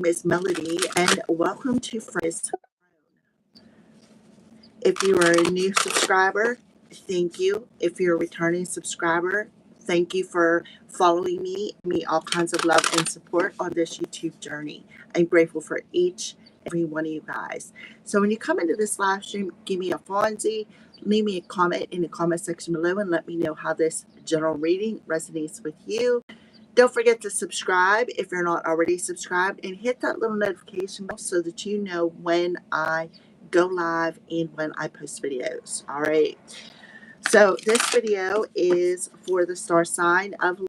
name is Melody, and welcome to Friends. If you are a new subscriber, thank you. If you're a returning subscriber, thank you for following me all kinds of love and support on this YouTube journey. I'm grateful for each every one of you guys. So when you come into this live stream, give me a Fonzie, leave me a comment in the comment section below and let me know how this general reading resonates with you. Don't forget to subscribe if you're not already subscribed, and hit that little notification bell so that you know when I go live and when I post videos. All right. So this video is for the star sign of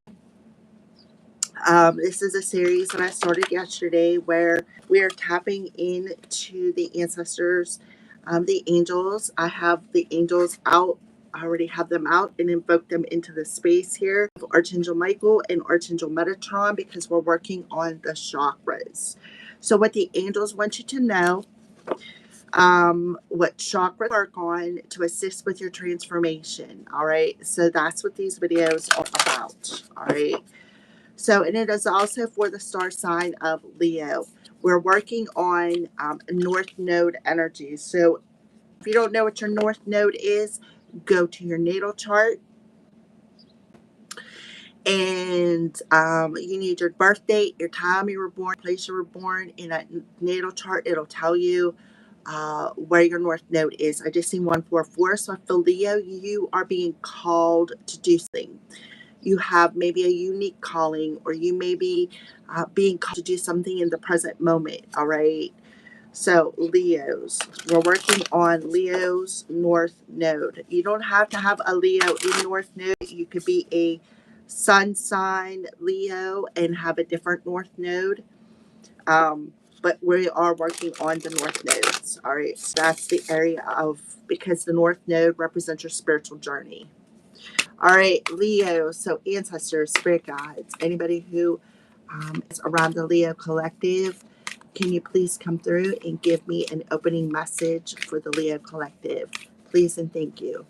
this is a series that I started yesterday where we are tapping into the ancestors, the angels. I have the angels out. I already have them out and invoke them into the space here. Archangel Michael and Archangel Metatron, because we're working on the chakras. So what the angels want you to know, what chakras work on to assist with your transformation. All right. So that's what these videos are about. All right. So, and it is also for the star sign of Leo. We're working on North Node energy. So if you don't know what your North Node is, go to your natal chart. And you need your birth date, your time you were born, place you were born. In a natal chart, it'll tell you where your North Node is. I just seen 144. So for Leo, you are being called to do something. You have maybe a unique calling, or you may be being called to do something in the present moment. All right. So Leos, we're working on Leo's North Node. You don't have to have a Leo in North Node. You could be a sun sign Leo and have a different North Node. But we are working on the North Nodes. All right. So that's the area of, because the North Node represents your spiritual journey. All right, Leo, so ancestors, spirit guides, anybody who is around the Leo collective, can you please come through and give me an opening message for the Leo collective? Please and thank you.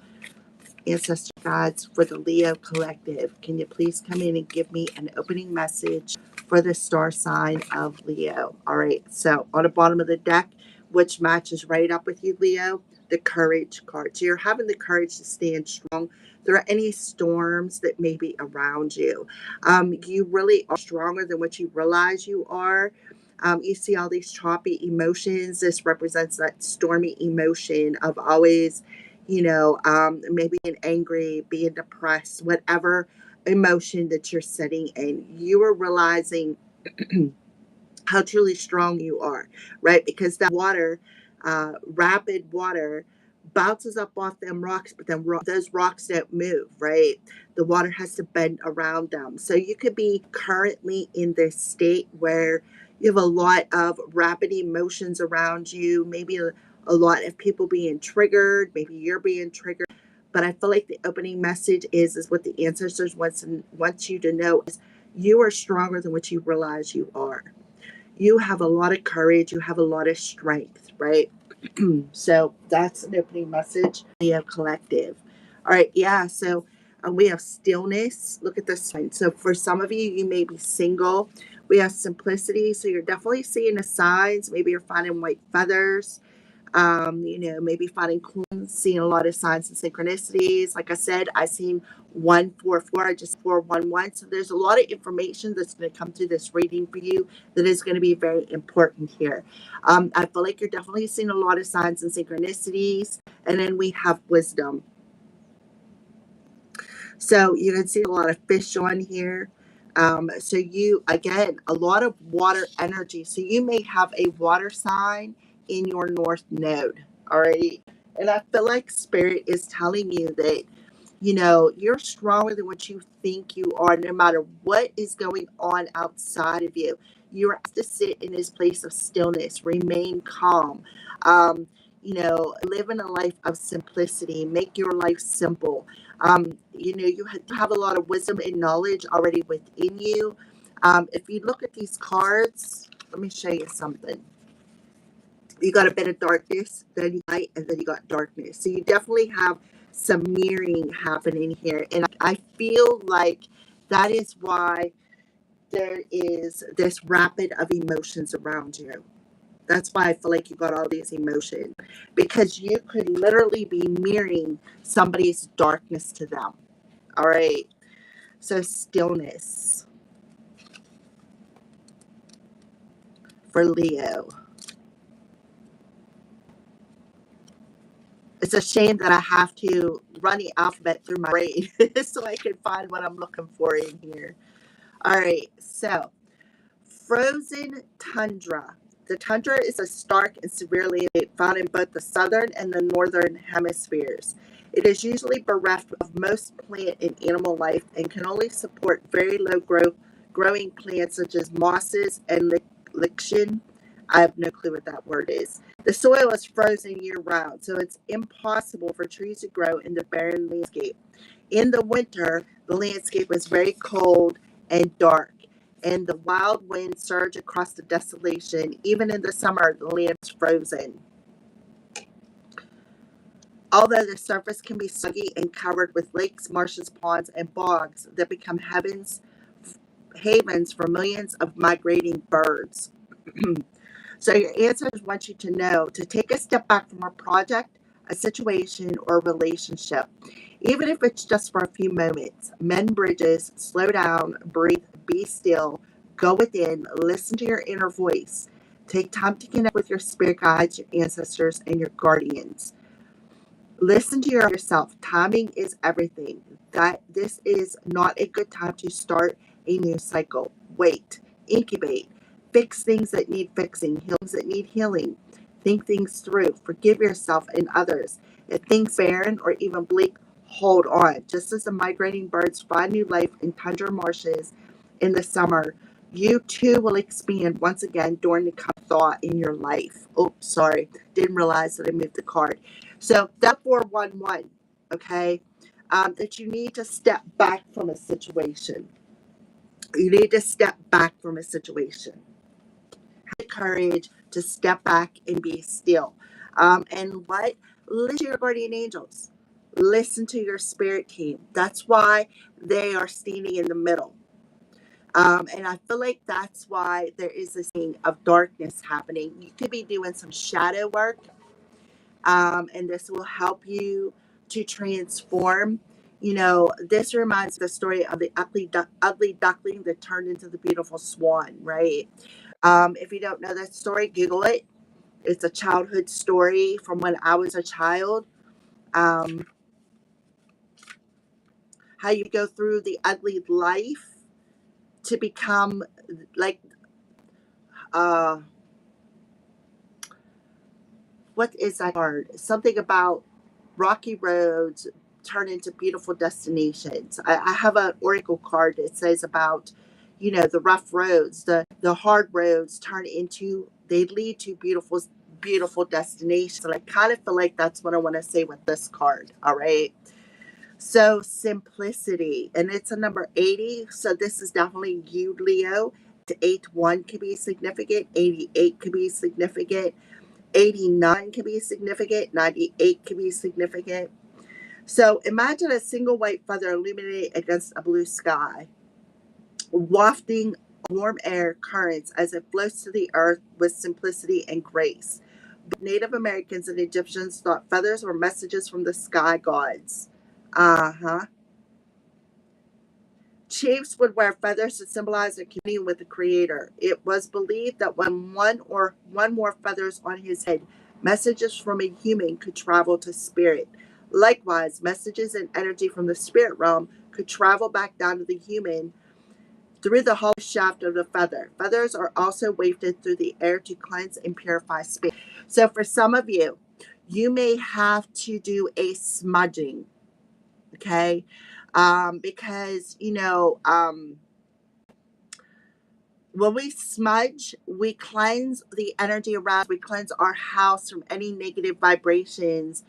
Ancestor guides for the Leo collective, can you please come in and give me an opening message for the star sign of Leo? All right, so on the bottom of the deck, which matches right up with you, Leo, the courage card. So you're having the courage to stand strong. There are any storms that may be around you. You really are stronger than what you realize you are. You see all these choppy emotions. This represents that stormy emotion of always, maybe being angry, being depressed, whatever emotion that you're sitting in. You are realizing how truly strong you are, right? Because that water, rapid water, bounces up off them rocks, but then those rocks don't move, right? The water has to bend around them. So you could be currently in this state where you have a lot of rapid emotions around you, maybe a lot of people being triggered, maybe you're being triggered. But I feel like the opening message is what the ancestors want you to know is you are stronger than what you realize you are. You have a lot of courage, you have a lot of strength, right? So that's an opening message. Leo collective. All right, yeah, so we have stillness. Look at this sign. So for some of you, you may be single. We have simplicity. So you're definitely seeing the signs. Maybe you're finding white feathers. Maybe finding clues, seeing a lot of signs and synchronicities. Like I said, I seen 144, I just 411. So there's a lot of information that's going to come through this reading for you that is going to be very important here. I feel like you're definitely seeing a lot of signs and synchronicities. And then we have wisdom. So you can see a lot of fish on here. So you, again, a lot of water energy. So you may have a water sign in your North Node. All right. And I feel like Spirit is telling you that, you're stronger than what you think you are, no matter what is going on outside of you. You have to sit in this place of stillness, remain calm, live in a life of simplicity, make your life simple. You have a lot of wisdom and knowledge already within you. If you look at these cards, let me show you something. You got a bit of darkness, then you light, and then you got darkness. So you definitely have some mirroring happening here. And I feel like that is why there is this rapid of emotions around you. That's why I feel like you got all these emotions, because you could literally be mirroring somebody's darkness to them. All right. So stillness for Leo. It's a shame that I have to run the alphabet through my brain so I can find what I'm looking for in here. All right. So frozen tundra. The tundra is a stark and severe landscape found in both the southern and the northern hemispheres. It is usually bereft of most plant and animal life and can only support very low growing plants such as mosses and lichen. I have no clue what that word is. The soil is frozen year round, so it's impossible for trees to grow in the barren landscape. In the winter, the landscape is very cold and dark, and the wild winds surge across the desolation. Even in the summer, the land is frozen. Although the surface can be soggy and covered with lakes, marshes, ponds, and bogs that become havens for millions of migrating birds. So your ancestors want you to know to take a step back from a project, a situation, or a relationship. Even if it's just for a few moments, mend bridges, slow down, breathe, be still, go within, listen to your inner voice. Take time to connect with your spirit guides, your ancestors, and your guardians. Listen to yourself. Timing is everything. That this is not a good time to start a new cycle. Wait, incubate, fix things that need fixing, heal things that need healing. Think things through. Forgive yourself and others. If things barren or even bleak, hold on. Just as the migrating birds find new life in tundra marshes in the summer, you too will expand once again during the thaw in your life. Oh, sorry. Didn't realize that I moved the card. So that 411, okay, that you need to step back from a situation. You need to step back from a situation. Have the courage to step back and be still. And what? Listen to your guardian angels. Listen to your spirit team. That's why they are standing in the middle. And I feel like that's why there is this thing of darkness happening. You could be doing some shadow work, and this will help you to transform. You know, this reminds the story of the ugly duckling that turned into the beautiful swan, right? If you don't know that story, Google it. It's a childhood story from when I was a child. Um, how you go through the ugly life to become like, uh, what is that card? Something about rocky roads turn into beautiful destinations. I have an oracle card that says about, you know, the rough roads, the hard roads they lead to beautiful destinations. And I kind of feel like that's what I want to say with this card. All right. So simplicity, and it's a number 80. So this is definitely you, Leo. 81 could be significant. 88 could be significant. 89 can be significant, 98 can be significant. So imagine a single white feather illuminated against a blue sky, wafting warm air currents as it floats to the earth with simplicity and grace. Both Native Americans and Egyptians thought feathers were messages from the sky gods. Uh huh. Chiefs would wear feathers to symbolize their communion with the Creator. It was believed that when one more feathers on his head, messages from a human could travel to spirit. Likewise, messages and energy from the spirit realm could travel back down to the human through the hollow shaft of the feather. Feathers are also wafted through the air to cleanse and purify space. So, for some of you, you may have to do a smudging, okay? Because, when we smudge, we cleanse the energy around, we cleanse our house from any negative vibrations,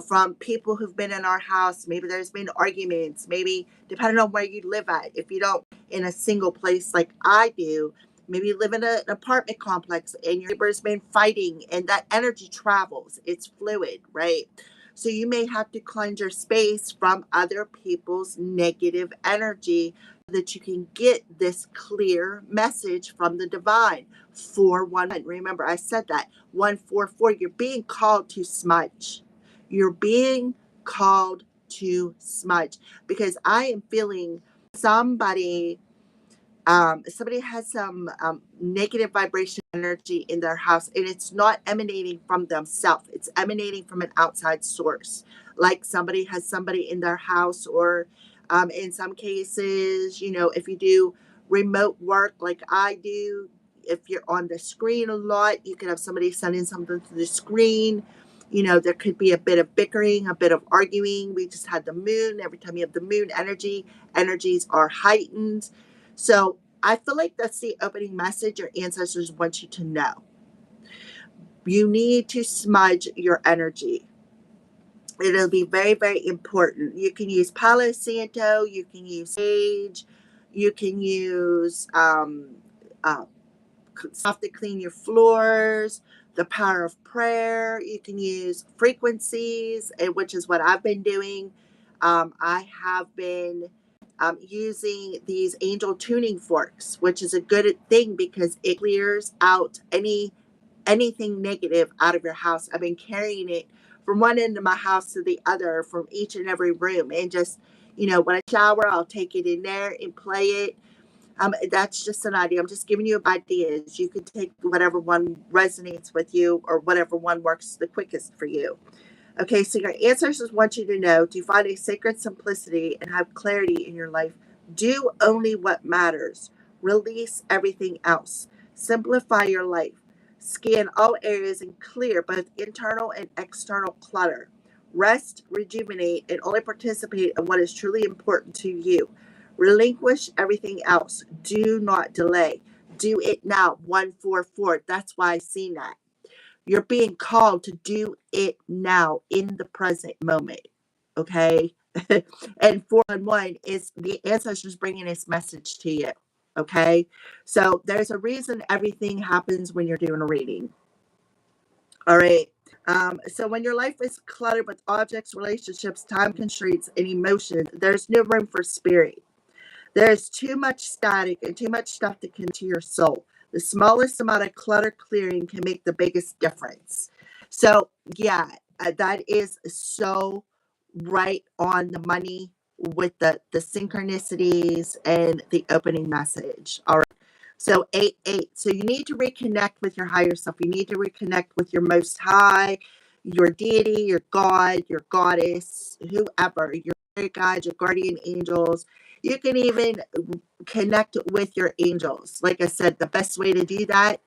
from people who've been in our house. Maybe there's been arguments, maybe depending on where you live at. If you don't in a single place like I do, maybe you live in an apartment complex and your neighbor's been fighting and that energy travels. It's fluid, right? So you may have to cleanse your space from other people's negative energy that you can get this clear message from the divine. 411. Remember, I said that. 144. You're being called to smudge. You're being called to smudge because I am feeling somebody somebody has some negative vibration energy in their house, and it's not emanating from themselves, it's emanating from an outside source, like somebody has somebody in their house, or in some cases, if you do remote work like I do, if you're on the screen a lot, you can have somebody sending something to the screen. There could be a bit of bickering, a bit of arguing. We just had the moon. Every time you have the moon energy, energies are heightened. So I feel like that's the opening message your ancestors want you to know. You need to smudge your energy. It'll be very, very important. You can use Palo Santo, you can use sage, you can use stuff to clean your floors, the power of prayer. You can use frequencies, which is what I've been doing. I have been using these angel tuning forks, which is a good thing because it clears out anything negative out of your house. I've been carrying it from one end of my house to the other, from each and every room, and just when I shower, I'll take it in there and play it. That's just an idea. I'm just giving you ideas. You can take whatever one resonates with you or whatever one works the quickest for you. Okay, so your ancestors want you to know to find a sacred simplicity and have clarity in your life. Do only what matters. Release everything else. Simplify your life. Scan all areas and clear both internal and external clutter. Rest, rejuvenate, and only participate in what is truly important to you. Relinquish everything else. Do not delay. Do it now. 144. That's why I seen that. You're being called to do it now in the present moment. Okay? And 411 is the ancestors bringing this message to you. Okay? So there's a reason everything happens when you're doing a reading. All right. So when your life is cluttered with objects, relationships, time constraints, and emotions, there's no room for spirit. There's too much static and too much stuff to connect to your soul. The smallest amount of clutter clearing can make the biggest difference. So, yeah, that is so right on the money with the synchronicities and the opening message. All right. So 8-8. So you need to reconnect with your higher self. You need to reconnect with your most high, your deity, your God, your goddess, whoever, your spirit guides, your guardian angels. You can even connect with your angels. Like I said, the best way to do that,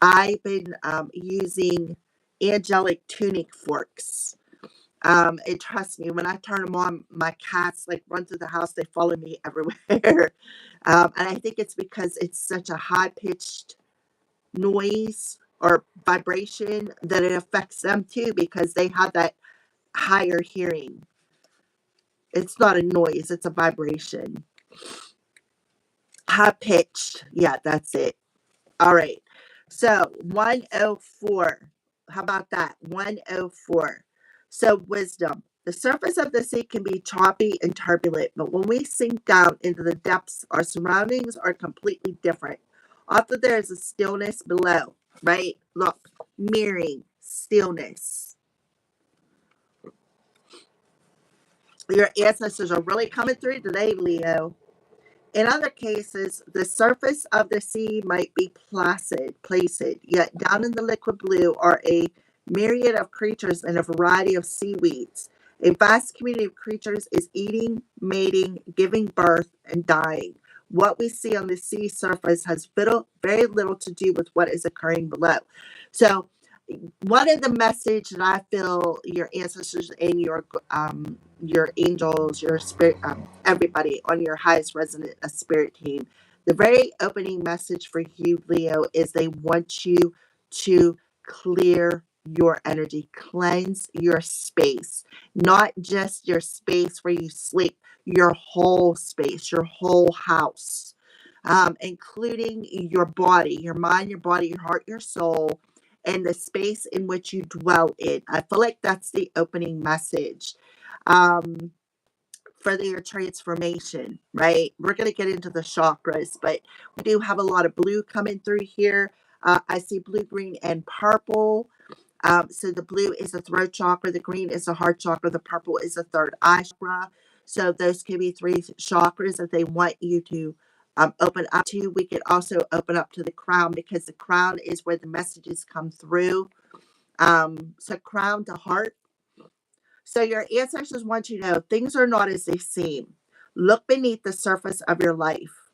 I've been using angelic tuning forks. And trust me, when I turn them on, my cats like run through the house. They follow me everywhere. And I think it's because it's such a high pitched noise or vibration that it affects them too, because they have that higher hearing. It's not a noise, it's a vibration. High pitched. Yeah, that's it. All right. So 104. How about that? 104. So wisdom. The surface of the sea can be choppy and turbulent, but when we sink down into the depths, our surroundings are completely different. Often there is a stillness below, right? Look, mirroring stillness. Your ancestors are really coming through today, Leo. In other cases, the surface of the sea might be placid, yet down in the liquid blue are a myriad of creatures and a variety of seaweeds. A vast community of creatures is eating, mating, giving birth, and dying. What we see on the sea surface has very little to do with what is occurring below. So, one of the message that I feel your ancestors and your angels, your spirit, everybody on your highest resonant spirit team, the very opening message for you, Leo, is they want you to clear your energy, cleanse your space, not just your space where you sleep, your whole space, your whole house, including your body, your mind, your body, your heart, your soul, and the space in which you dwell in. I feel like that's the opening message. Um, for their transformation, right? We're going to get into the chakras, but we do have a lot of blue coming through here. I see blue, green, and purple. So the blue is the throat chakra, the green is the heart chakra, the purple is the third eye chakra. So those could be three chakras that they want you to open up to. We could also open up to the crown because the crown is where the messages come through. So crown to heart. So your ancestors want you to know things are not as they seem. Look beneath the surface of your life.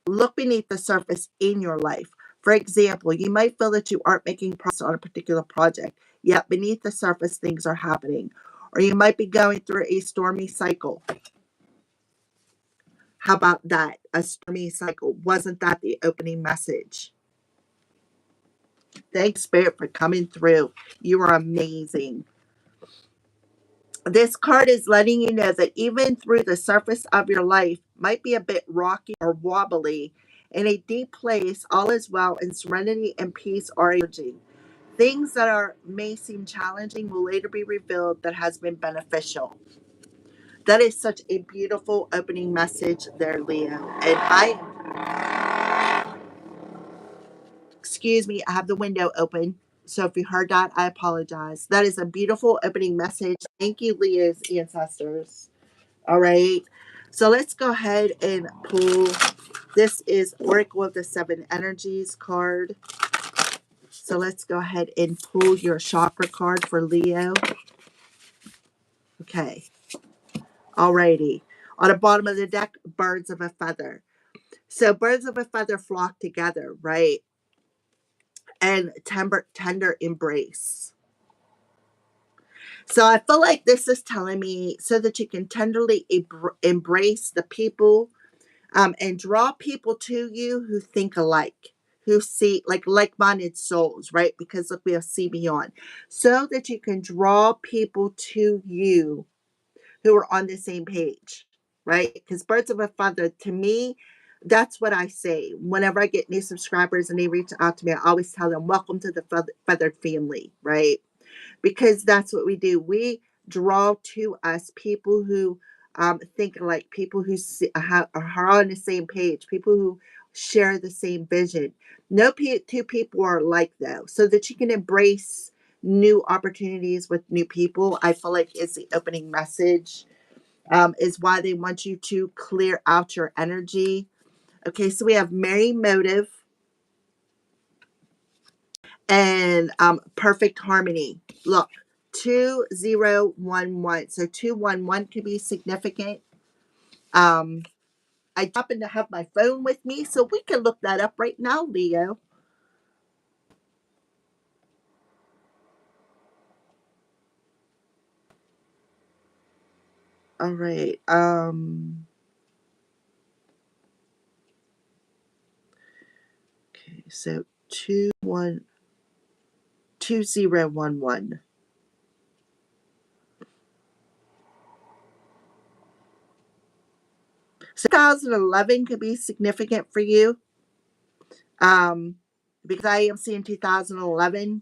Look beneath the surface in your life. For example, you might feel that you aren't making progress on a particular project, yet beneath the surface, things are happening. Or you might be going through a stormy cycle. How about that? A stormy cycle. Wasn't that the opening message? Thanks, Spirit, for coming through. You are amazing. This card is letting you know that even through the surface of your life might be a bit rocky or wobbly, in a deep place, all is well, and serenity and peace are emerging. Things that may seem challenging will later be revealed that has been beneficial. That is such a beautiful opening message there, Leo. And excuse me, I have the window open. So if you heard that, I apologize. That is a beautiful opening message. Thank you, Leo's ancestors. All right. So let's go ahead and pull. This is Oracle of the Seven Energies card. So let's go ahead and pull your chakra card for Leo. Okay. Alrighty. On the bottom of the deck, birds of a feather. So birds of a feather flock together, right? And tender embrace. So I feel like this is telling me so that you can tenderly embrace the people and draw people to you who think alike, who see like-minded souls, right? Because look, we have see beyond, so that you can draw people to you who are on the same page, right? Because birds of a feather, to me, that's what I say whenever I get new subscribers and they reach out to me. I always tell them, "Welcome to the feathered family," right? Because that's what we do. We draw to us people who think like people who are on the same page, people who share the same vision. No two people are alike, though, so that you can embrace new opportunities with new people. I feel like is the opening message. Is why they want you to clear out your energy. Okay, so we have Merry Motive and Perfect Harmony. Look, 2011. So 211 could be significant. I happen to have my phone with me, so we can look that up right now, Leo. All right. Okay, so 2011. 2011 could be significant for you. Because I am seeing 2011.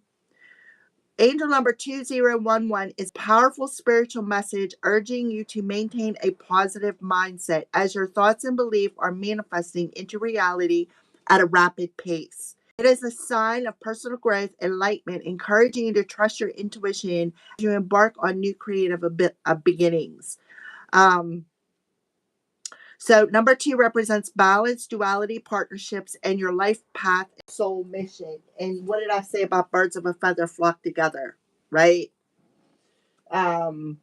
Angel number 2011 is powerful spiritual message urging you to maintain a positive mindset as your thoughts and beliefs are manifesting into reality at a rapid pace. It is a sign of personal growth, enlightenment, encouraging you to trust your intuition as you embark on new creative beginnings. Um, So number 2 represents balance, duality, partnerships, and your life path and soul mission. And what did I say about birds of a feather flock together, right? Um,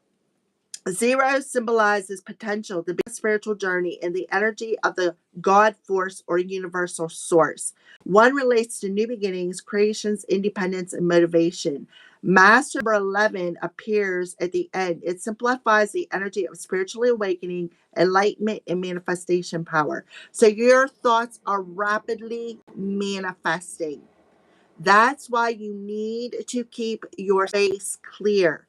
0 symbolizes potential, the big spiritual journey, and the energy of the God force or universal source. 1 relates to new beginnings, creations, independence, and motivation. Master number 11 appears at the end. It simplifies the energy of spiritually awakening, enlightenment, and manifestation power. So your thoughts are rapidly manifesting. That's why you need to keep your space clear,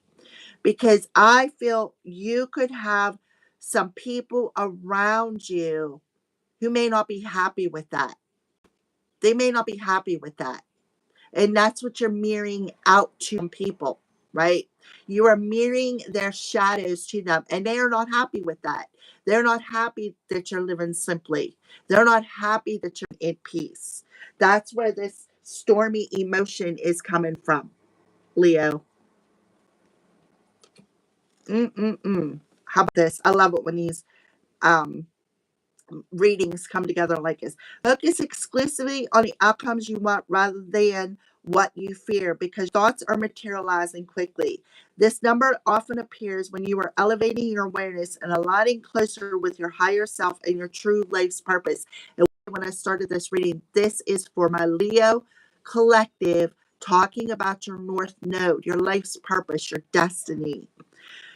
because I feel you could have some people around you who may not be happy with that. They may not be happy with that. And that's what you're mirroring out to people. right? You are mirroring their shadows to them, and they are not happy with that. They're not happy that you're living simply. They're not happy that you're in peace. That's where this stormy emotion is coming from, Leo. Mm-mm-mm. How about this? I love it when these um readings come together like this. Focus exclusively on the outcomes you want rather than what you fear, because thoughts are materializing quickly. This number often appears when you are elevating your awareness and aligning closer with your higher self and your true life's purpose. And when I started this reading, this is for my Leo collective, talking about your North Node, your life's purpose, your destiny.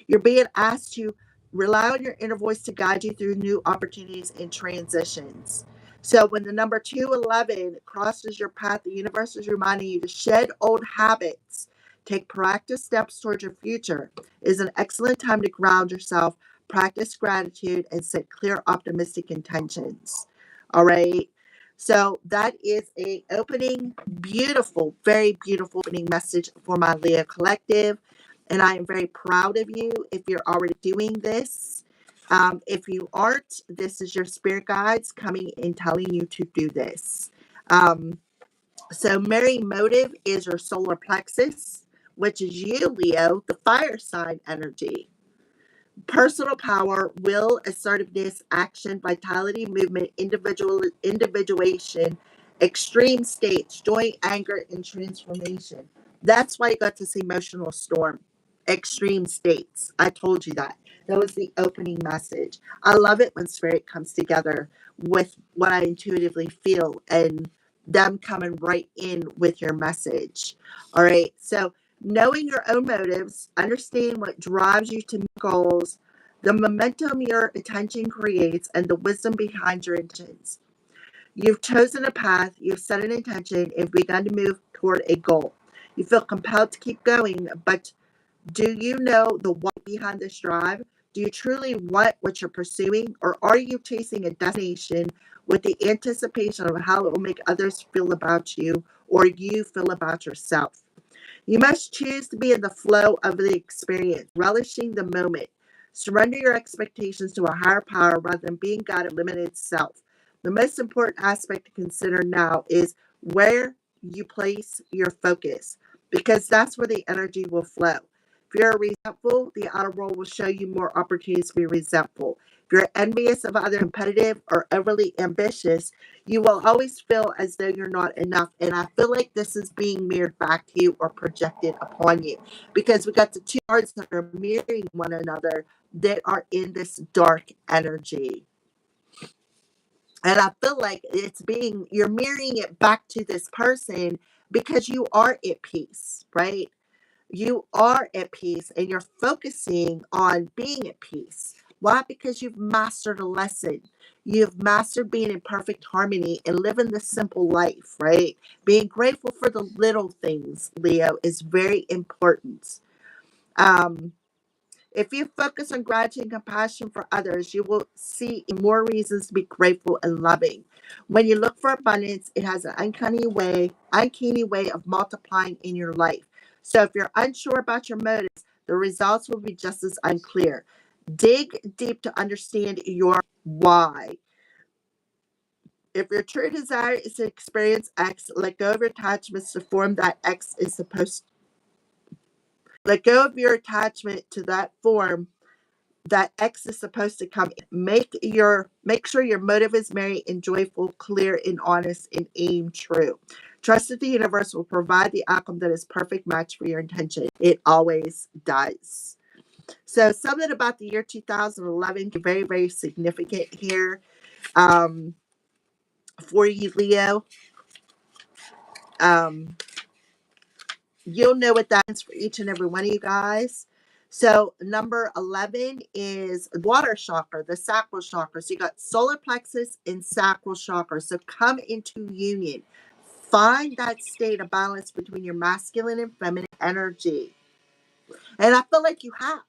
You're being asked to rely on your inner voice to guide you through new opportunities and transitions. So when the number 211 crosses your path, the universe is reminding you to shed old habits, take proactive steps towards your future. It is an excellent time to ground yourself, practice gratitude, and set clear, optimistic intentions. All right. So that is a opening, beautiful, very beautiful opening message for my Leo collective. And I am very proud of you if you're already doing this. If you aren't, this is your spirit guides coming and telling you to do this. So, Mary Motive is your solar plexus, which is you, Leo, the fire sign energy. Personal power, will, assertiveness, action, vitality, movement, individuation, extreme states, joy, anger, and transformation. That's why you got this emotional storm. Extreme states. I told you that. That was the opening message. I love it when spirit comes together with what I intuitively feel and them coming right in with your message. All right. So, knowing your own motives, understanding what drives you to meet goals, the momentum your attention creates, and the wisdom behind your intentions. You've chosen a path, you've set an intention, and begun to move toward a goal. You feel compelled to keep going, but do you know the why behind this drive? Do you truly want what you're pursuing, or are you chasing a destination with the anticipation of how it will make others feel about you or you feel about yourself? You must choose to be in the flow of the experience, relishing the moment. Surrender your expectations to a higher power rather than being guided limited self. The most important aspect to consider now is where you place your focus, because that's where the energy will flow. If you're resentful, the outer world will show you more opportunities to be resentful. If you're envious of other competitive or overly ambitious, you will always feel as though you're not enough. And I feel like this is being mirrored back to you or projected upon you, because we got the two cards that are mirroring one another that are in this dark energy. And I feel like you're mirroring it back to this person because you are at peace, right? You are at peace and you're focusing on being at peace. Why? Because you've mastered a lesson. You've mastered being in perfect harmony and living the simple life, right? Being grateful for the little things, Leo, is very important. Um, if you focus on gratitude and compassion for others, you will see more reasons to be grateful and loving. When you look for abundance, it has an uncanny way of multiplying in your life. So if you're unsure about your motives, the results will be just as unclear. Dig deep to understand your why. If your true desire is to experience X, let go of your attachments to form that X is supposed to. Let go of your attachment to that form that X is supposed to come in. Make sure your motive is merry and joyful, clear and honest, and aim true. Trust that the universe will provide the outcome that is perfect match for your intention. It always does. So something about the year 2011 very, very significant here um, for you, Leo. Um, You'll know what that means for each and every one of you guys. So number 11 is water chakra, the sacral chakra. So you got solar plexus and sacral chakra. So come into union. Find that state of balance between your masculine and feminine energy. And I feel like you have.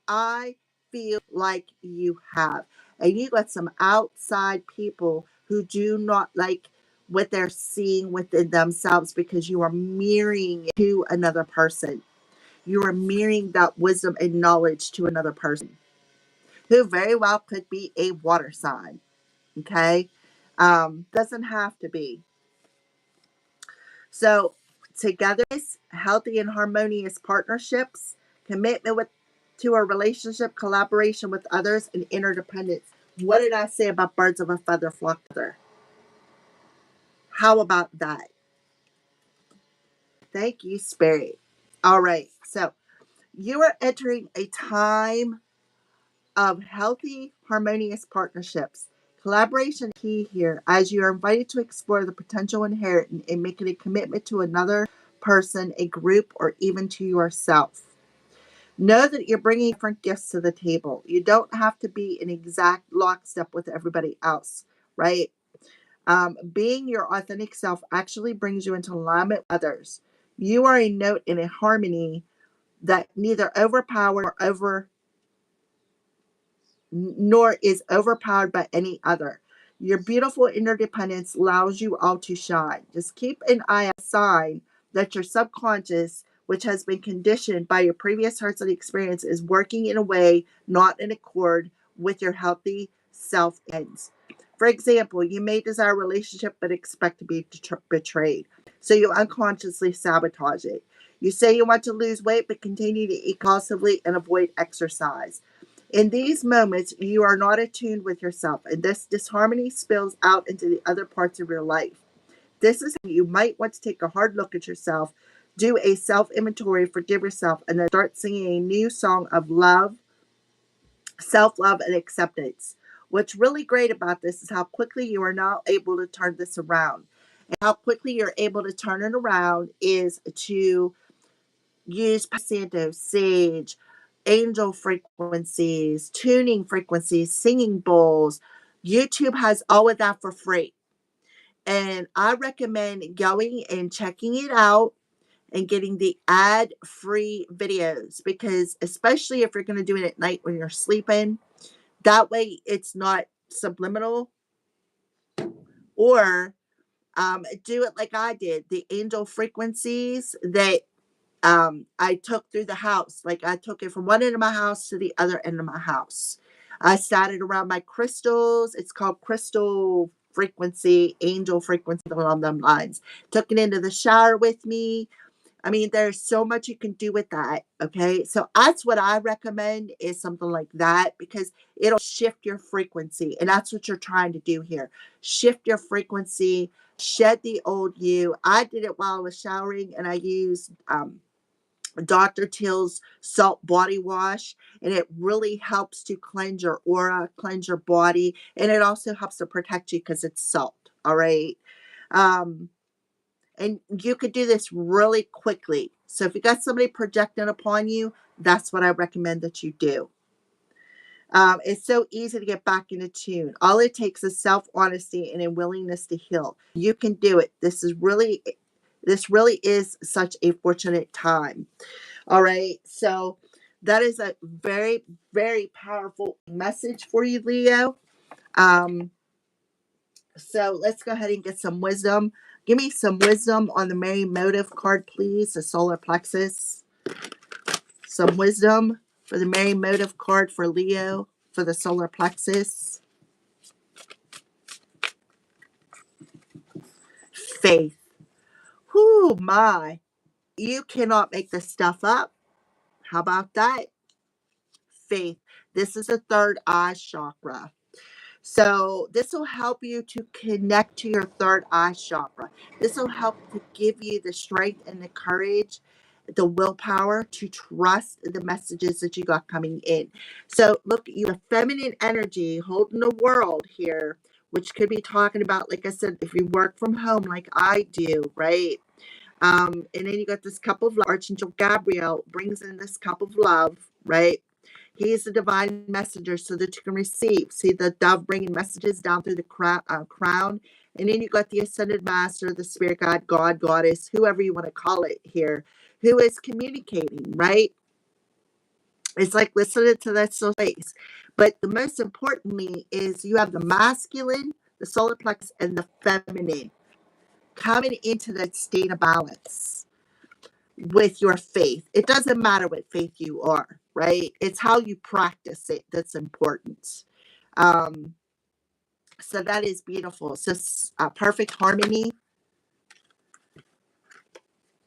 I feel like you have. And you got some outside people who do not like what they're seeing within themselves because you are mirroring it to another person. You are mirroring that wisdom and knowledge to another person who very well could be a water sign. Okay. Doesn't have to be. So, togetherness, healthy and harmonious partnerships, commitment to a relationship, collaboration with others, and interdependence. What did I say about birds of a feather flock together? How about that? Thank you, Spirit. All right. So, you are entering a time of healthy, harmonious partnerships. Collaboration is key here as you are invited to explore the potential inherent in making a commitment to another person, a group, or even to yourself. Know that you're bringing different gifts to the table. You don't have to be in exact lockstep with everybody else, right? Being your authentic self actually brings you into alignment with others. You are a note in a harmony that neither overpower or over nor is overpowered by any other. Your beautiful interdependence allows you all to shine. Just keep an eye on a sign that your subconscious, which has been conditioned by your previous hurts and experience, is working in a way not in accord with your healthy self ends. For example, you may desire a relationship but expect to be betrayed. So you unconsciously sabotage it. You say you want to lose weight but continue to eat compulsively and avoid exercise. In these moments, you are not attuned with yourself, and this disharmony spills out into the other parts of your life. This is how you might want to take a hard look at yourself, do a self inventory, forgive yourself, and then start singing a new song of love, self love, and acceptance. What's really great about this is how quickly you are now able to turn this around. And how quickly you're able to turn it around is to use Santo, sage, angel frequencies, tuning frequencies, singing bowls. YouTube has all of that for free. And I recommend going and checking it out and getting the ad free videos because, especially if you're going to do it at night when you're sleeping, that way it's not subliminal. Or do it like I did, the angel frequencies that I took through the house. Like I took it from one end of my house to the other end of my house. I started around my crystals. It's called crystal frequency, angel frequency along them lines. Took it into the shower with me. I mean, there's so much you can do with that. Okay. So that's what I recommend is something like that because it'll shift your frequency. And that's what you're trying to do here. Shift your frequency, shed the old you. I did it while I was showering and I used Dr. Teal's salt body wash, and it really helps to cleanse your aura, cleanse your body, and it also helps to protect you because it's salt. All right. Um, and you could do this really quickly. So if you got somebody projecting upon you, that's what I recommend that you do. It's so easy to get back into tune. All it takes is self-honesty and a willingness to heal. You can do it. This really is such a fortunate time. All right. So that is a very, very powerful message for you, Leo. Um, so let's go ahead and get some wisdom. Give me some wisdom on the Merry Motive card, please. The solar plexus. Some wisdom for the Merry Motive card for Leo for the solar plexus. Faith. Whoo, my. You cannot make this stuff up. How about that? Faith. This is the third eye chakra. So this will help you to connect to your third eye chakra. This will help to give you the strength and the courage, the willpower to trust the messages that you got coming in. So look, you have feminine energy holding the world here, which could be talking about, like I said, if you work from home like I do, right? And then you got this cup of love. Archangel Gabriel brings in this cup of love, right? He is the divine messenger so that you can receive. See the dove bringing messages down through the crown. And then you got the ascended master, the spirit god, God, goddess, whoever you want to call it here, who is communicating, right? It's like listening to that soul space. But the most importantly is you have the masculine, the solar plexus, and the feminine coming into that state of balance. with your faith. It doesn't matter what faith you are, right? It's how you practice it that's important. Um, so that is beautiful. So perfect harmony.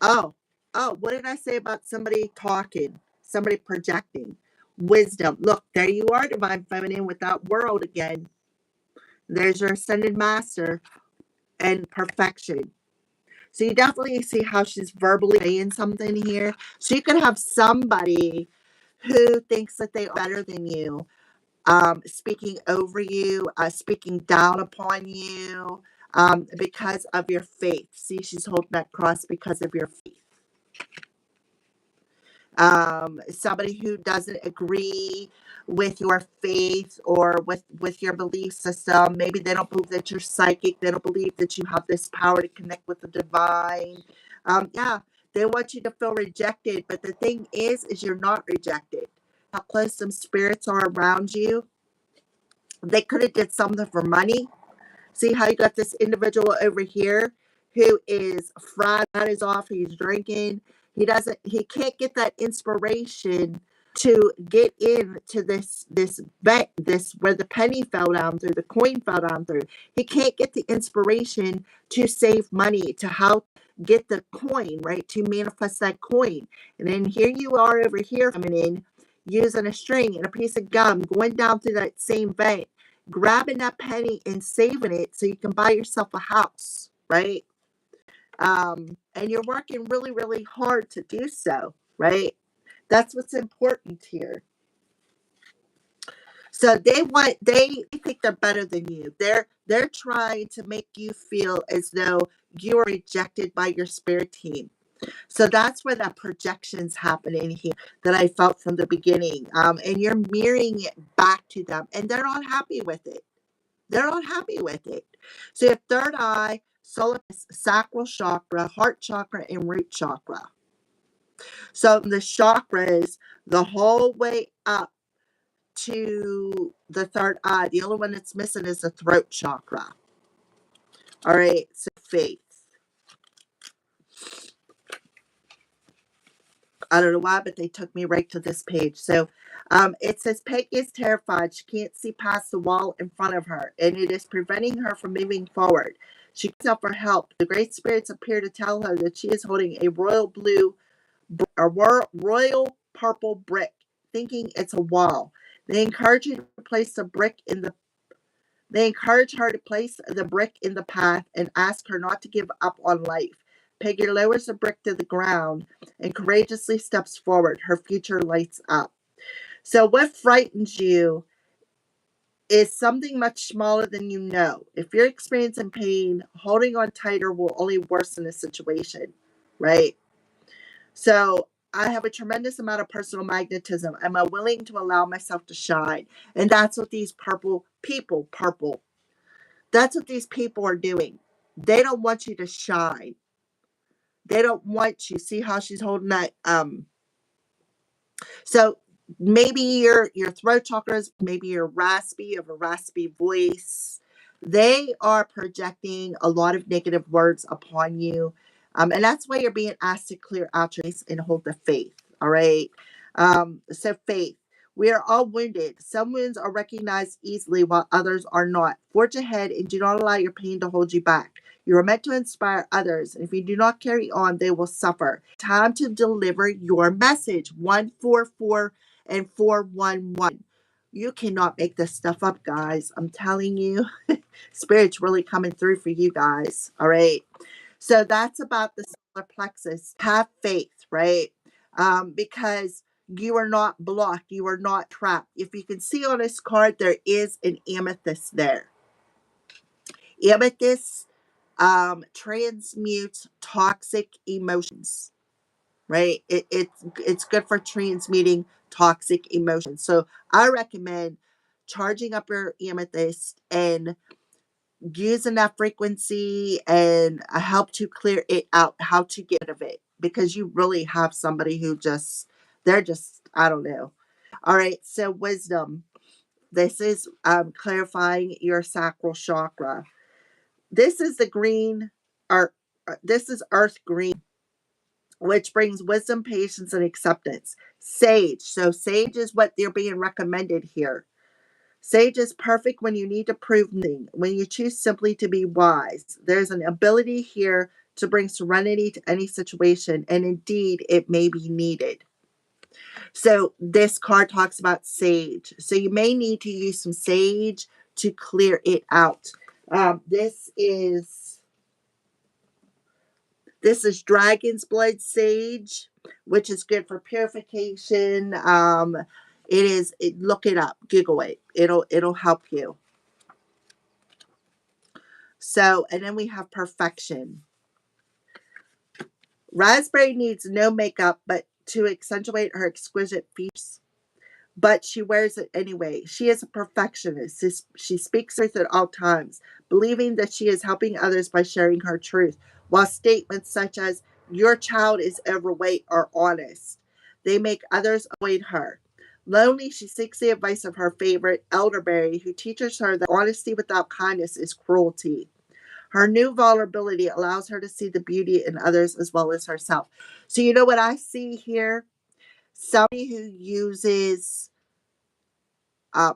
Oh, oh, what did I say about somebody talking? Somebody projecting wisdom. Look, there you are, divine feminine, with that world again. There's your ascended master and perfection. So you definitely see how she's verbally saying something here. So you could have somebody who thinks that they are better than you, speaking over you, speaking down upon you, because of your faith. See, she's holding that cross because of your faith. Somebody who doesn't agree with your faith or with your belief system. Maybe they don't believe that you're psychic. They don't believe that you have this power to connect with the divine. Yeah, they want you to feel rejected, but the thing is you're not rejected. How close some spirits are around you. They could have did something for money. See how you got this individual over here who is fried his off, he's drinking. He can't get that inspiration to get into this bet, this where the penny fell down through, the coin fell down through. He can't get the inspiration to save money, to how get the coin, right? To manifest that coin. And then here you are over here coming in using a string and a piece of gum, going down through that same vein, grabbing that penny and saving it so you can buy yourself a house, right? And you're working really, really hard to do so, right? That's what's important here. So they think they're better than you. They're trying to make you feel as though you are rejected by your spirit team. So that's where that projection's happening here that I felt from the beginning. And you're mirroring it back to them, and they're not happy with it. They're not happy with it. So your third eye, solar, sacral chakra, heart chakra, and root chakra. So the chakras, the whole way up to the third eye. The only one that's missing is the throat chakra. All right, so faith. I don't know why, but they took me right to this page. So it says Peggy is terrified. She can't see past the wall in front of her, and it is preventing her from moving forward. She calls out for help. The great spirits appear to tell her that she is holding a royal purple brick, thinking it's a wall. They encourage her to place the brick in the They encourage her to place the brick in the path and ask her not to give up on life. Peggy lowers the brick to the ground and courageously steps forward. Her future lights up. So, what frightens you is something much smaller than you know. If you're experiencing pain, holding on tighter will only worsen the situation, right? So, I have a tremendous amount of personal magnetism. Am I willing to allow myself to shine? And that's what these purple, that's what these people are doing. They don't want you to shine. They don't want you. See how she's holding that so maybe your throat chakras, maybe you're raspy, you have a raspy voice. They are projecting a lot of negative words upon you. And that's why you're being asked to clear out your face and hold the faith. All right. So faith. We are all wounded. Some wounds are recognized easily while others are not. Forge ahead and do not allow your pain to hold you back. You are meant to inspire others. And if you do not carry on, they will suffer. Time to deliver your message. 144 and 411. You cannot make this stuff up, guys. I'm telling you, Spirit's really coming through for you guys. All right. So that's about the solar plexus. Have faith, right? Because you are not blocked. You are not trapped. If you can see on this card, there is an amethyst there. Amethyst transmutes toxic emotions, right? It's good for transmuting toxic emotions. So I recommend charging up your amethyst and using that frequency and help to clear it out, how to get rid of it, because you really have somebody who they're just, I don't know. All right, so wisdom. This is clarifying your sacral chakra. This is the green, or this is earth green. which brings wisdom, patience, and acceptance. Sage. So sage is what they're being recommended here. Sage is perfect when you need to prove nothing, when you choose simply to be wise. There's an ability here to bring serenity to any situation, and indeed, it may be needed. So, this card talks about sage. So, you may need to use some sage to clear it out. This is dragon's blood sage, which is good for purification. Look it up, Google it. It'll help you. So, and then we have perfection. Raspberry needs no makeup but to accentuate her exquisite features, but she wears it anyway. She is a perfectionist. She speaks truth at all times, believing that she is helping others by sharing her truth, while statements such as, your child is overweight, are honest. They make others avoid her. Lonely, she seeks the advice of her favorite, elderberry, who teaches her that honesty without kindness is cruelty. Her new vulnerability allows her to see the beauty in others as well as herself. So, you know what I see here? Somebody who uses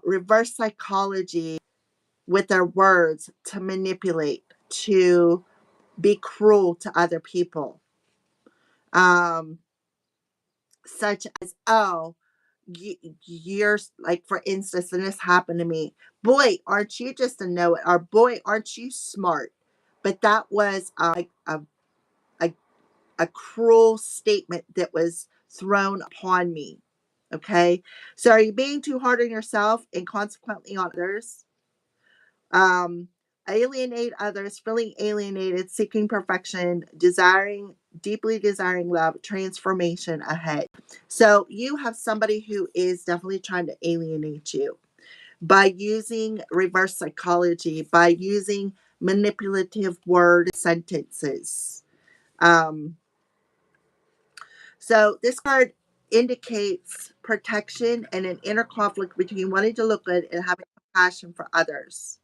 reverse psychology with their words to manipulate, to be cruel to other people. Such as, oh, you're like, for instance, and this happened to me. Boy, aren't you just a know it? Or boy, aren't you smart? But that was a a cruel statement that was thrown upon me. Okay. So are you being too hard on yourself and consequently on others? Alienate others, feeling alienated, seeking perfection, deeply desiring love, transformation ahead. So you have somebody who is definitely trying to alienate you by using reverse psychology, by using manipulative word sentences. Um, So this card indicates protection and an inner conflict between wanting to look good and having compassion for others.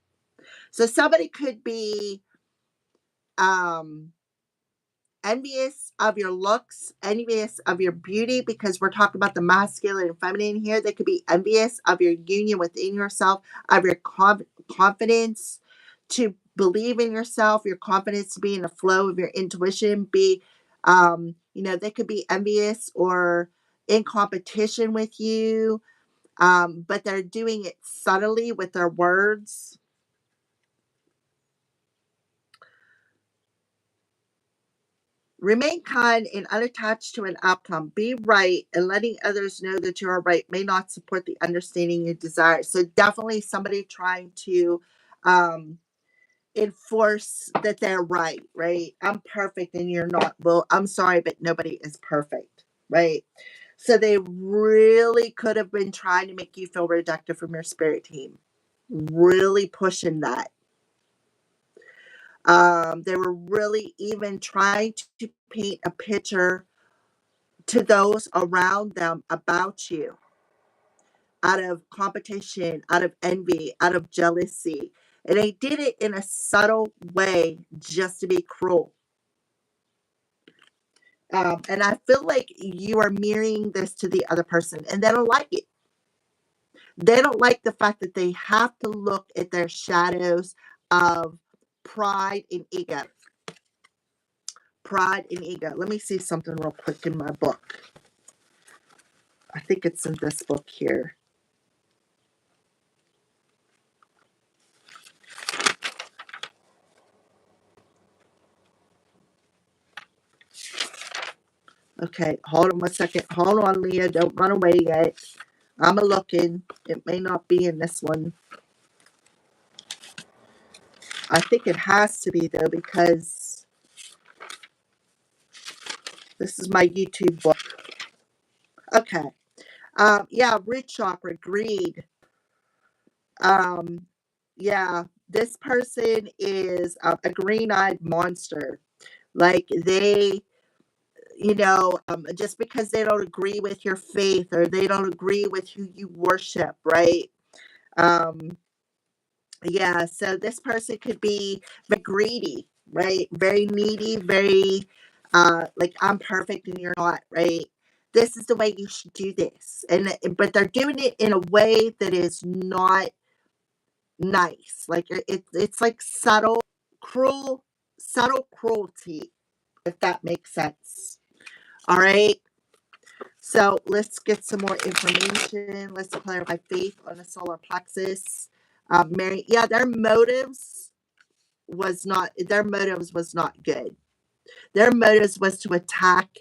So somebody could be um, envious of your looks, envious of your beauty, because we're talking about the masculine and feminine here. They could be envious of your union within yourself, of your confidence to believe in yourself, your confidence to be in the flow of your intuition. They could be envious or in competition with you, but they're doing it subtly with their words. Remain kind and unattached to an outcome. Be right, and letting others know that you are right may not support the understanding you desire. So, definitely somebody trying to um, enforce that they're right, right? I'm perfect and you're not. Well, I'm sorry, but nobody is perfect, right? So, they really could have been trying to make you feel reductive from your spirit team, really pushing that. They were really even trying to paint a picture to those around them about you out of competition, out of envy, out of jealousy. And they did it in a subtle way just to be cruel. And I feel like you are mirroring this to the other person, and they don't like it. They don't like the fact that they have to look at their shadows of pride and ego. Pride and ego. Let me see something real quick in my book. I think it's in this book here. Okay, hold on 1 second. Hold on, Leah. Don't run away yet. I'm a looking. It may not be in this one. I think it has to be though, because this is my YouTube book. Okay. Yeah, root chakra, greed. Yeah, this person is a green-eyed monster. Like just because they don't agree with your faith or they don't agree with who you worship, right? Um, yeah, so this person could be very greedy, right? Very needy, very like I'm perfect and you're not, right? This is the way you should do this. But they're doing it in a way that is not nice. Like it's like subtle cruelty, if that makes sense. All right. So let's get some more information. Let's clarify faith on the solar plexus. Mary, yeah, their motives was not good. Their motives was to attack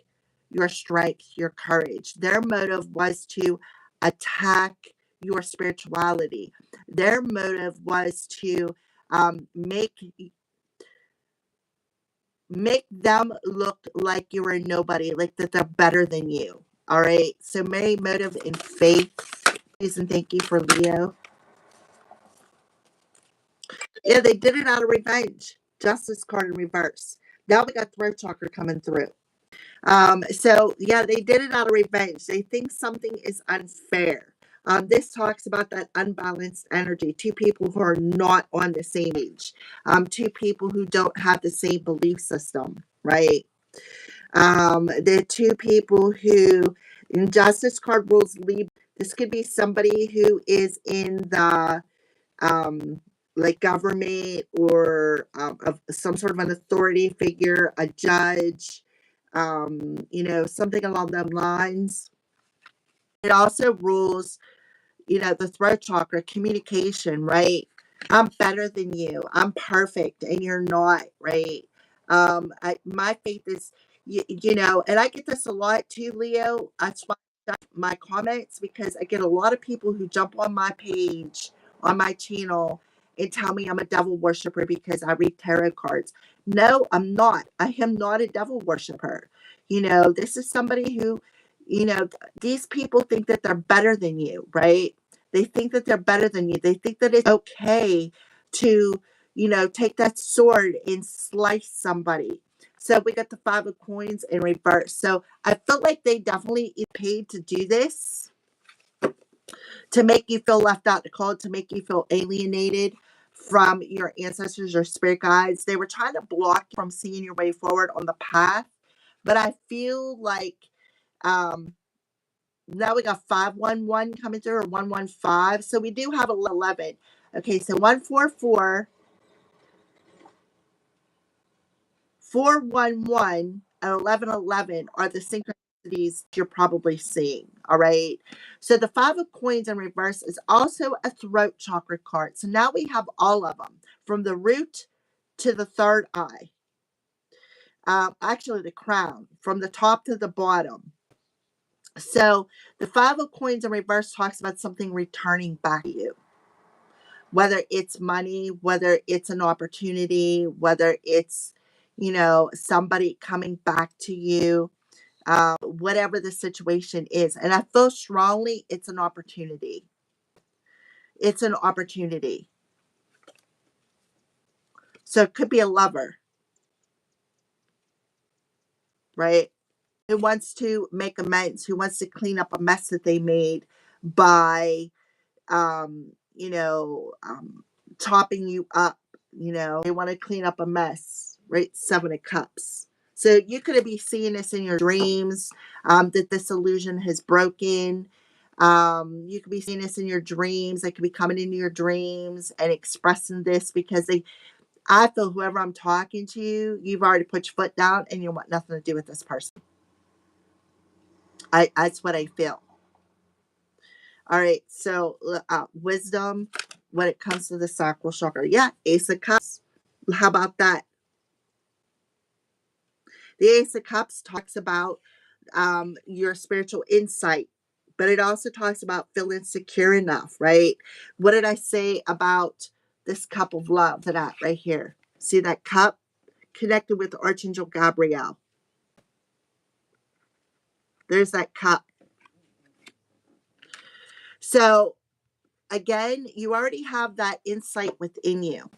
your strength, your courage. Their motive was to attack your spirituality. Their motive was to make them look like you were nobody, like that they're better than you. All right. So Mary, motive, and faith. Please and thank you for Leo. Yeah, they did it out of revenge. Justice card in reverse. Now we got throat chakra coming through. So yeah, they did it out of revenge. They think something is unfair. This talks about that unbalanced energy. Two people who are not on the same page. Two people who don't have the same belief system, right? The two people who injustice card rules lead. This could be somebody who is in the like government or of some sort of an authority figure, a judge, something along those lines. It also rules, the throat chakra, communication, right? I'm better than you. I'm perfect and you're not, right? My faith is, and I get this a lot too, Leo. That's why I check my comments, because I get a lot of people who jump on my page, on my channel, and tell me I'm a devil worshiper because I read tarot cards. No, I'm not. I am not a devil worshiper. This is somebody who, you know, these people think that they're better than you, right? They think that they're better than you. They think that it's okay to, take that sword and slice somebody. So we got the Five of Coins in reverse. So I felt like they definitely paid to do this, to make you feel left out, to make you feel alienated from your ancestors or spirit guides. They were trying to block you from seeing your way forward on the path. But I feel like um, now we got 511 coming through, or 115. So we do have 11. Okay, so 144, 411, and 1111 are the synchronicities you're probably seeing. All right. So the Five of Coins in reverse is also a throat chakra card. So now we have all of them, from the root to the third eye. Actually, the crown, from the top to the bottom. So the Five of Coins in reverse talks about something returning back to you, whether it's money, whether it's an opportunity, whether it's, somebody coming back to you, whatever the situation is. And I feel strongly it's an opportunity. It's an opportunity. So it could be a lover, right? Who wants to make amends, who wants to clean up a mess that they made by um, you know, chopping you up. They want to clean up a mess, right? Seven of Cups. So you could be seeing this in your dreams, that this illusion has broken. You could be seeing this in your dreams. They could be coming into your dreams and expressing this because I feel whoever I'm talking to, you've already put your foot down and you want nothing to do with this person. That's what I feel. All right, so wisdom when it comes to the sacral chakra. Yeah, Ace of Cups. How about that? The Ace of Cups talks about your spiritual insight, but it also talks about feeling secure enough, right? What did I say about this cup of love that right here? See that cup connected with Archangel Gabriel. There's that cup. So again, you already have that insight within you.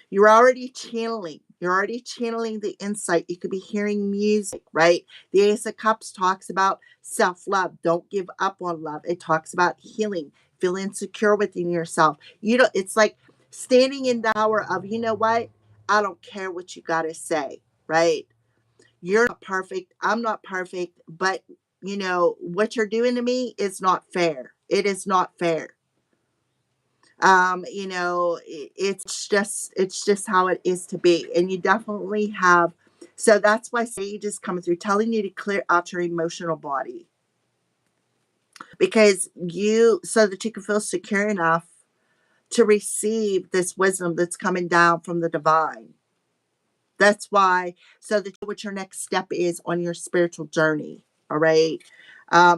You're already channeling. You're already channeling the insight. You could be hearing music, right? The Ace of Cups talks about self-love. Don't give up on love. It talks about healing, feeling secure within yourself. It's like standing in the hour of, you know what? I don't care what you got to say, right? You're not perfect. I'm not perfect. But, what you're doing to me is not fair. It is not fair. It's just how it is to be. And you definitely have. So that's why Sage is coming through, telling you to clear out your emotional body. So that you can feel secure enough to receive this wisdom that's coming down from the divine. That's why, so that you know what your next step is on your spiritual journey. All right.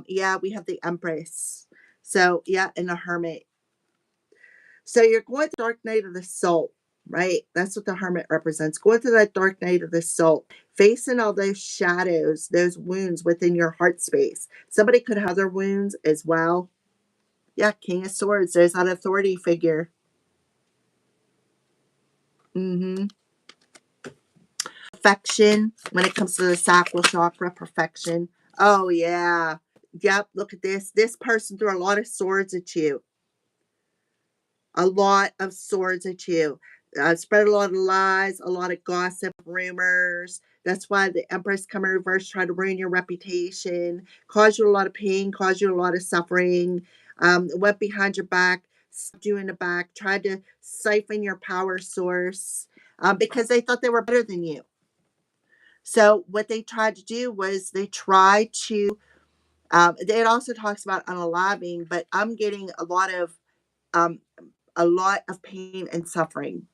Yeah, we have the Empress. So, yeah, and the Hermit. So you're going to the dark night of the soul, right? That's what the Hermit represents. Going to that dark night of the soul, facing all those shadows, those wounds within your heart space. Somebody could have their wounds as well. Yeah, King of Swords. There's that authority figure. Mm-hmm. Perfection when it comes to the sacral chakra, perfection. Oh, yeah. Yep, look at this. This person threw a lot of swords at you. A lot of swords at you. Spread a lot of lies, a lot of gossip, rumors. That's why the Empress come in reverse, try to ruin your reputation, cause you a lot of pain, cause you a lot of suffering. Went behind your back, stabbed you in the back, tried to siphon your power source because they thought they were better than you. So what they tried to do was they tried to. It also talks about unaliving, but I'm getting um, a lot of pain and suffering.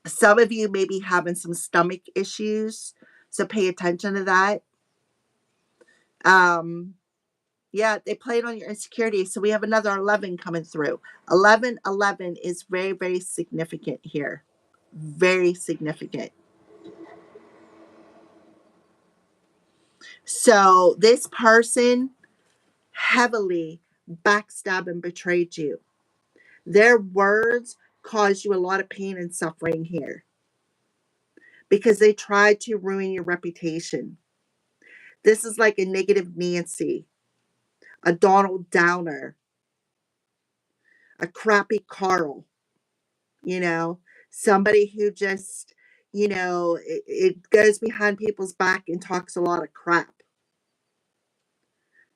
Some of you may be having some stomach issues, so pay attention to that. Um, yeah, they played on your insecurity. So we have another 11 coming through. 1111 is very, very significant here. Very significant. So this person heavily backstabbed and betrayed you. Their words caused you a lot of pain and suffering here because they tried to ruin your reputation. This is like a negative Nancy, a Donald Downer, a crappy Carl, you know, somebody who just, it goes behind people's back and talks a lot of crap.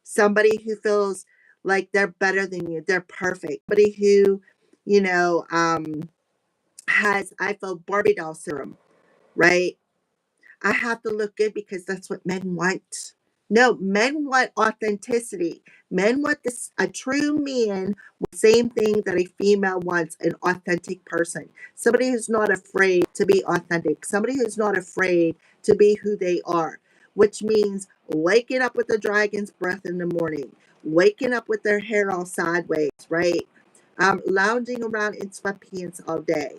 Somebody who feels like they're better than you, they're perfect. Somebody who, you know, um, has, I feel, Barbie doll syndrome, right? I have to look good because that's what men want. No, men want authenticity. Men want this, a true man, the same thing that a female wants, an authentic person. Somebody who's not afraid to be authentic. Somebody who's not afraid to be who they are, which means waking up with the dragon's breath in the morning, waking up with their hair all sideways, right? Lounging around in sweatpants all day.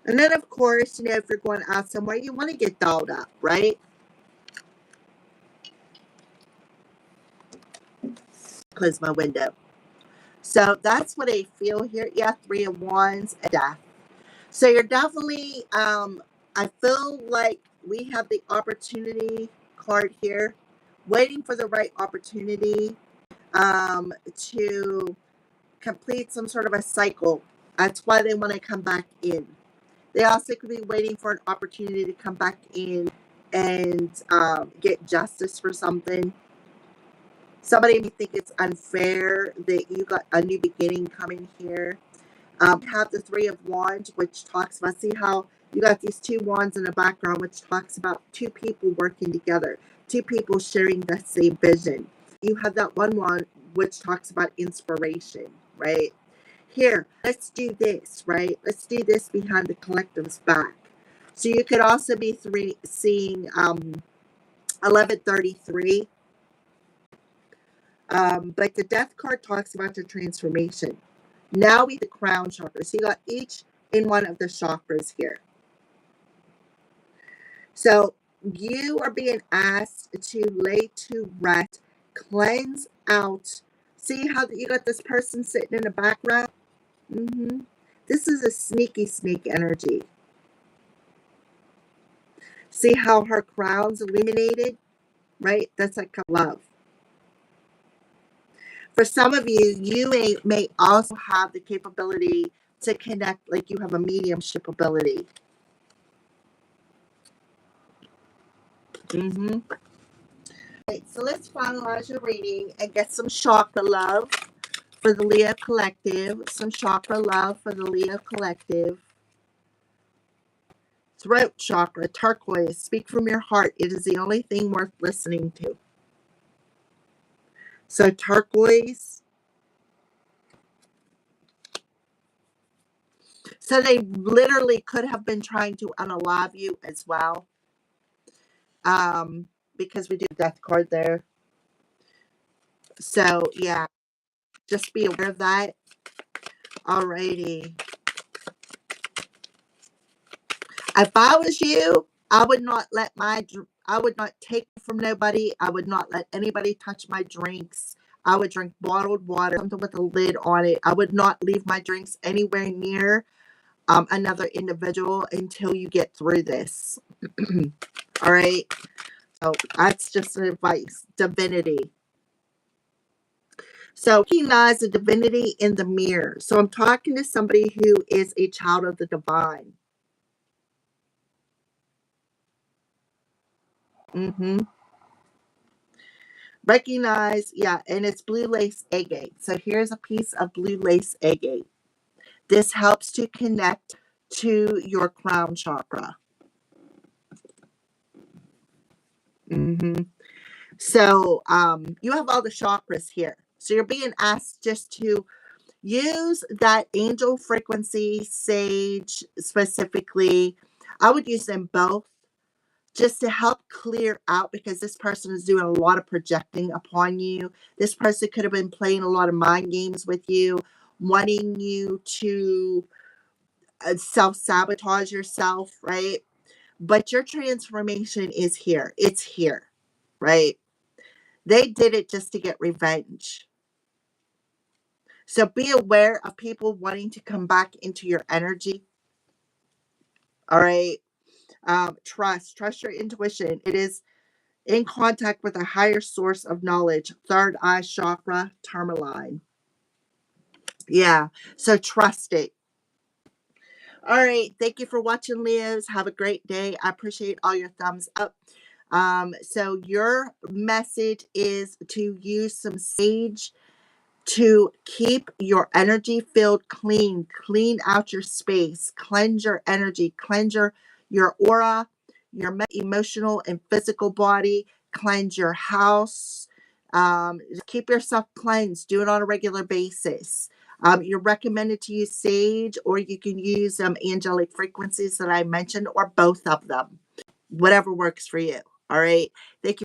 And then, of course, if you're going out somewhere, you want to get dolled up, right? Close my window. So that's what I feel here. Yeah, 3 of Wands and Death. So you're definitely, I feel like we have the opportunity card here, waiting for the right opportunity to complete some sort of a cycle. That's why they want to come back in. They also could be waiting for an opportunity to come back in and get justice for something. Somebody may think it's unfair that you got a new beginning coming here. Have the 3 of Wands, which talks about, see how you got these 2 wands in the background, which talks about two people working together, two people sharing the same vision. You have that 1 wand, which talks about inspiration, right? Here, let's do this, right? Let's do this behind the collective's back. So you could also be seeing 1133. But the Death card talks about the transformation. Now we have the crown chakra. So you got each in one of the chakras here. So you are being asked to lay to rest, cleanse out. See how you got this person sitting in the background? This is a sneaky snake energy. See how her crown's illuminated? Right? That's like love. For some of you, you may also have the capability to connect, like you have a mediumship ability. Mm-hmm. Right, so let's finalize your reading and get some chakra love for the Leo Collective. Some chakra love for the Leo Collective. Throat chakra, turquoise. Speak from your heart. It is the only thing worth listening to. So turquoise. So they literally could have been trying to unalive you as well. Because we do death card there. So yeah, just be aware of that. Alrighty. If I was you, I would not take from nobody. I would not let anybody touch my drinks. I would drink bottled water, something with a lid on it. I would not leave my drinks anywhere near another individual until you get through this. All right. So that's just an advice. Divinity. So recognize the divinity in the mirror. So I'm talking to somebody who is a child of the divine. Mm-hmm. Recognize, yeah, and it's blue lace agate. So here's a piece of blue lace agate. This helps to connect to your crown chakra. Mm-hmm. So you have all the chakras here. So you're being asked just to use that angel frequency, sage specifically. I would use them both just to help clear out, because this person is doing a lot of projecting upon you. This person could have been playing a lot of mind games with you, wanting you to self-sabotage yourself, right? But your transformation is here. It's here, right? They did it just to get revenge. So be aware of people wanting to come back into your energy. All right. Trust your intuition. It is in contact with a higher source of knowledge. Third eye chakra, tourmaline. Yeah. So trust it. All right. Thank you for watching, Leos. Have a great day. I appreciate all your thumbs up. So your message is to use some sage to keep your energy field clean. Clean out your space, cleanse your energy, cleanse your aura, your emotional and physical body, cleanse your house. Keep yourself cleansed. Do it on a regular basis. You're recommended to use sage, or you can use angelic frequencies that I mentioned, or both of them, whatever works for you. All right. Thank you.